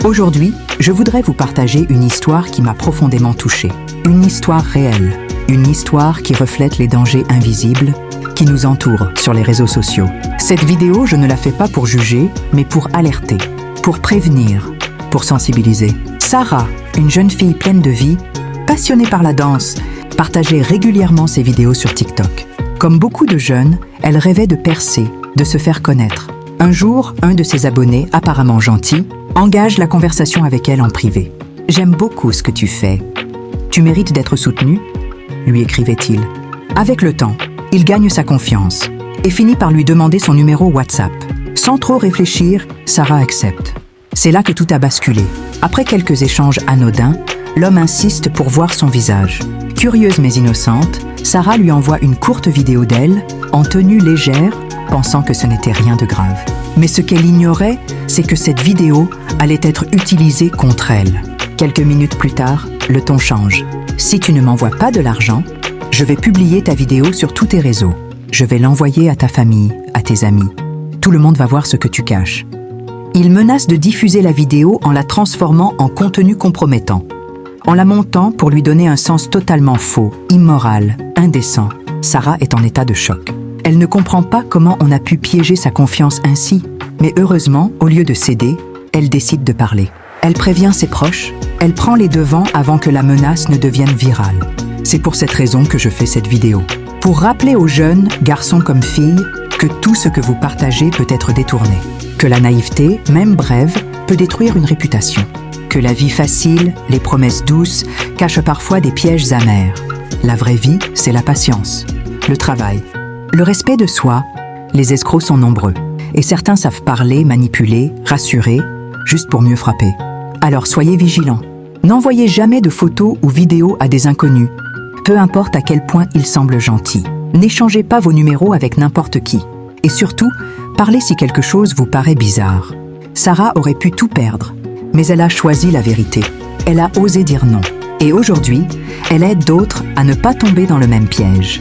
Aujourd'hui, je voudrais vous partager une histoire qui m'a profondément touchée. Une histoire réelle. Une histoire qui reflète les dangers invisibles qui nous entourent sur les réseaux sociaux. Cette vidéo, je ne la fais pas pour juger, mais pour alerter, pour prévenir, pour sensibiliser. Sarah, une jeune fille pleine de vie, passionnée par la danse, partageait régulièrement ses vidéos sur TikTok. Comme beaucoup de jeunes, elle rêvait de percer, de se faire connaître. Un jour, un de ses abonnés, apparemment gentil, engage la conversation avec elle en privé. « J'aime beaucoup ce que tu fais. Tu mérites d'être soutenue ?» lui écrivait-il. Avec le temps, il gagne sa confiance et finit par lui demander son numéro WhatsApp. Sans trop réfléchir, Sarah accepte. C'est là que tout a basculé. Après quelques échanges anodins, l'homme insiste pour voir son visage. Curieuse mais innocente, Sarah lui envoie une courte vidéo d'elle, en tenue légère, pensant que ce n'était rien de grave. Mais ce qu'elle ignorait, c'est que cette vidéo allait être utilisée contre elle. Quelques minutes plus tard, le ton change. « Si tu ne m'envoies pas de l'argent, je vais publier ta vidéo sur tous tes réseaux. Je vais l'envoyer à ta famille, à tes amis. Tout le monde va voir ce que tu caches. » Il menace de diffuser la vidéo en la transformant en contenu compromettant, en la montant pour lui donner un sens totalement faux, immoral, indécent. Sarah est en état de choc. Elle ne comprend pas comment on a pu piéger sa confiance ainsi, mais heureusement, au lieu de céder, elle décide de parler. Elle prévient ses proches, elle prend les devants avant que la menace ne devienne virale. C'est pour cette raison que je fais cette vidéo. Pour rappeler aux jeunes, garçons comme filles, que tout ce que vous partagez peut être détourné. Que la naïveté, même brève, peut détruire une réputation. Que la vie facile, les promesses douces, cachent parfois des pièges amers. La vraie vie, c'est la patience, le travail, le respect de soi. Les escrocs sont nombreux. Et certains savent parler, manipuler, rassurer, juste pour mieux frapper. Alors soyez vigilants. N'envoyez jamais de photos ou vidéos à des inconnus, peu importe à quel point ils semblent gentils. N'échangez pas vos numéros avec n'importe qui. Et surtout, parlez si quelque chose vous paraît bizarre. Sarah aurait pu tout perdre, mais elle a choisi la vérité. Elle a osé dire non. Et aujourd'hui, elle aide d'autres à ne pas tomber dans le même piège.